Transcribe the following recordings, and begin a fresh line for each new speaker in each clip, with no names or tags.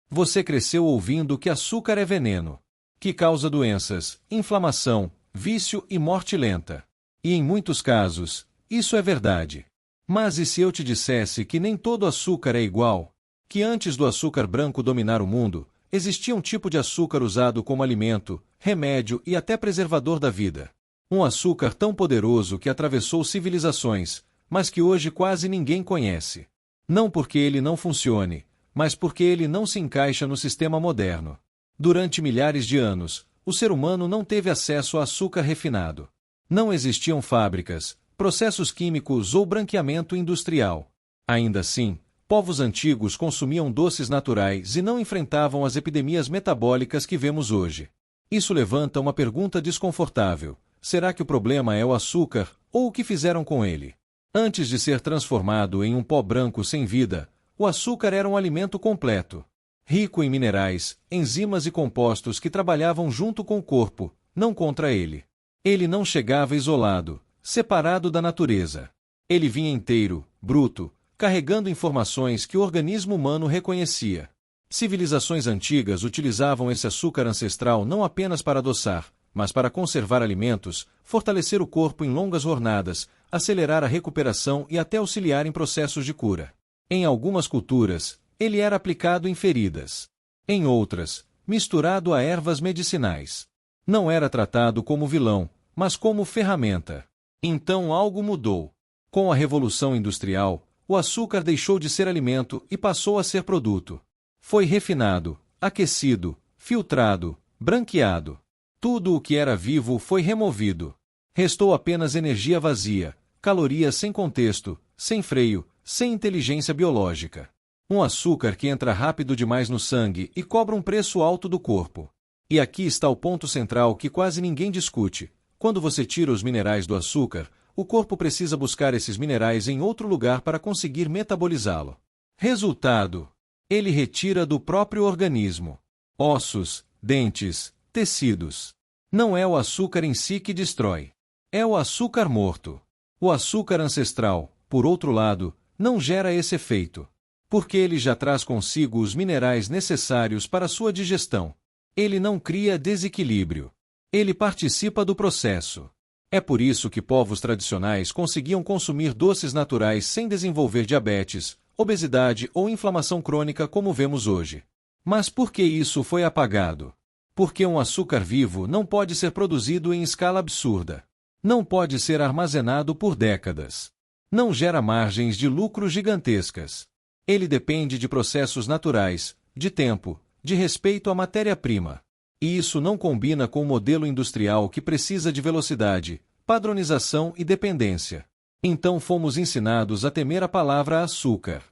Você cresceu ouvindo que açúcar é veneno, que causa doenças, inflamação, vício e morte lenta. E em muitos casos, isso é verdade. Mas e se eu te dissesse que nem todo açúcar é igual? Que antes do açúcar branco dominar o mundo, existia um tipo de açúcar usado como alimento, remédio e até preservador da vida. Um açúcar tão poderoso que atravessou civilizações, mas que hoje quase ninguém conhece. Não porque ele não funcione, mas porque ele não se encaixa no sistema moderno. Durante milhares de anos, o ser humano não teve acesso a açúcar refinado. Não existiam fábricas, processos químicos ou branqueamento industrial. Ainda assim, povos antigos consumiam doces naturais e não enfrentavam as epidemias metabólicas que vemos hoje. Isso levanta uma pergunta desconfortável. Será que o problema é o açúcar, ou o que fizeram com ele? Antes de ser transformado em um pó branco sem vida, o açúcar era um alimento completo, rico em minerais, enzimas e compostos que trabalhavam junto com o corpo, não contra ele. Ele não chegava isolado, separado da natureza. Ele vinha inteiro, bruto, carregando informações que o organismo humano reconhecia. Civilizações antigas utilizavam esse açúcar ancestral não apenas para adoçar, mas para conservar alimentos, fortalecer o corpo em longas jornadas, acelerar a recuperação e até auxiliar em processos de cura. Em algumas culturas, ele era aplicado em feridas. Em outras, misturado a ervas medicinais. Não era tratado como vilão, mas como ferramenta. Então algo mudou. Com a Revolução Industrial, o açúcar deixou de ser alimento e passou a ser produto. Foi refinado, aquecido, filtrado, branqueado. Tudo o que era vivo foi removido. Restou apenas energia vazia, calorias sem contexto, sem freio, sem inteligência biológica. Um açúcar que entra rápido demais no sangue e cobra um preço alto do corpo. E aqui está o ponto central que quase ninguém discute. Quando você tira os minerais do açúcar, o corpo precisa buscar esses minerais em outro lugar para conseguir metabolizá-lo. Resultado: ele retira do próprio organismo. Ossos, dentes, tecidos. Não é o açúcar em si que destrói. É o açúcar morto. O açúcar ancestral, por outro lado, não gera esse efeito. Porque ele já traz consigo os minerais necessários para sua digestão. Ele não cria desequilíbrio. Ele participa do processo. É por isso que povos tradicionais conseguiam consumir doces naturais sem desenvolver diabetes, obesidade ou inflamação crônica como vemos hoje. Mas por que isso foi apagado? Porque um açúcar vivo não pode ser produzido em escala absurda. Não pode ser armazenado por décadas. Não gera margens de lucro gigantescas. Ele depende de processos naturais, de tempo, de respeito à matéria-prima. E isso não combina com o modelo industrial que precisa de velocidade, padronização e dependência. Então fomos ensinados a temer a palavra açúcar.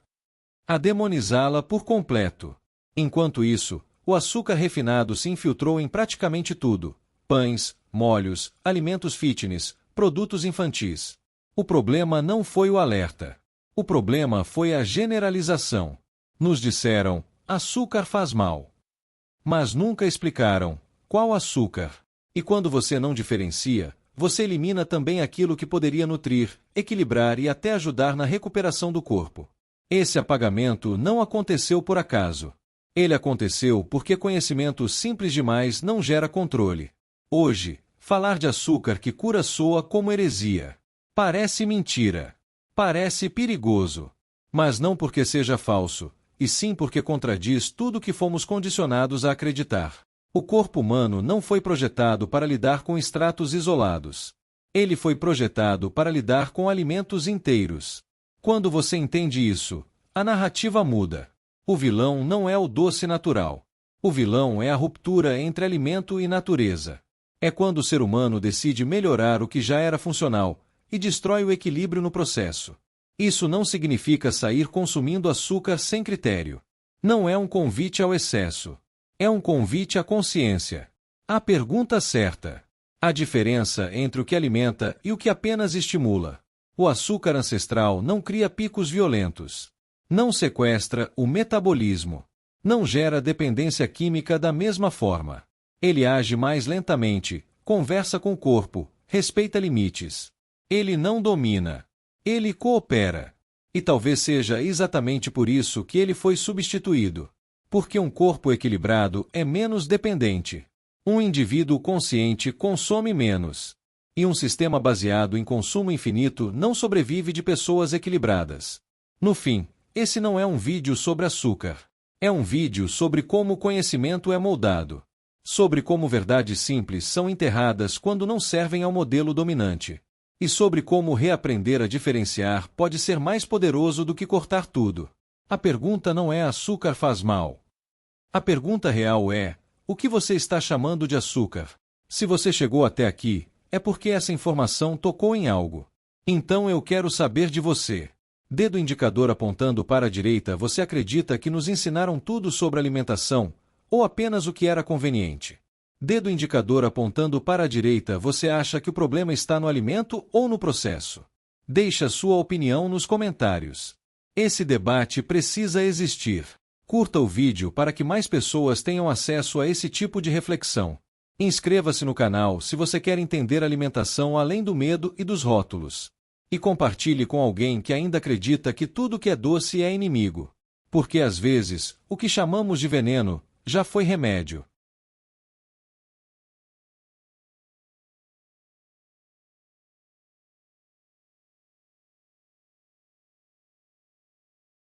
A demonizá-la por completo. Enquanto isso, o açúcar refinado se infiltrou em praticamente tudo: pães, molhos, alimentos fitness, produtos infantis. O problema não foi o alerta. O problema foi a generalização. Nos disseram, açúcar faz mal. Mas nunca explicaram, qual açúcar? E quando você não diferencia, você elimina também aquilo que poderia nutrir, equilibrar e até ajudar na recuperação do corpo. Esse apagamento não aconteceu por acaso. Ele aconteceu porque conhecimento simples demais não gera controle. Hoje, falar de açúcar que cura soa como heresia. Parece mentira. Parece perigoso. Mas não porque seja falso, e sim porque contradiz tudo que fomos condicionados a acreditar. O corpo humano não foi projetado para lidar com extratos isolados. Ele foi projetado para lidar com alimentos inteiros. Quando você entende isso, a narrativa muda. O vilão não é o doce natural. O vilão é a ruptura entre alimento e natureza. É quando o ser humano decide melhorar o que já era funcional e destrói o equilíbrio no processo. Isso não significa sair consumindo açúcar sem critério. Não é um convite ao excesso. É um convite à consciência. A pergunta certa. A diferença entre o que alimenta e o que apenas estimula. O açúcar ancestral não cria picos violentos. Não sequestra o metabolismo. Não gera dependência química da mesma forma. Ele age mais lentamente, conversa com o corpo, respeita limites. Ele não domina. Ele coopera. E talvez seja exatamente por isso que ele foi substituído. Porque um corpo equilibrado é menos dependente. Um indivíduo consciente consome menos. E um sistema baseado em consumo infinito não sobrevive de pessoas equilibradas. No fim, esse não é um vídeo sobre açúcar. É um vídeo sobre como o conhecimento é moldado. Sobre como verdades simples são enterradas quando não servem ao modelo dominante. E sobre como reaprender a diferenciar pode ser mais poderoso do que cortar tudo. A pergunta não é açúcar faz mal. A pergunta real é: o que você está chamando de açúcar? Se você chegou até aqui, é porque essa informação tocou em algo. Então eu quero saber de você. Dedo indicador apontando para a direita, você acredita que nos ensinaram tudo sobre alimentação, ou apenas o que era conveniente? Dedo indicador apontando para a direita, você acha que o problema está no alimento ou no processo? Deixe a sua opinião nos comentários. Esse debate precisa existir. Curta o vídeo para que mais pessoas tenham acesso a esse tipo de reflexão. Inscreva-se no canal se você quer entender alimentação além do medo e dos rótulos. E compartilhe com alguém que ainda acredita que tudo que é doce é inimigo. Porque às vezes, o que chamamos de veneno, já foi remédio.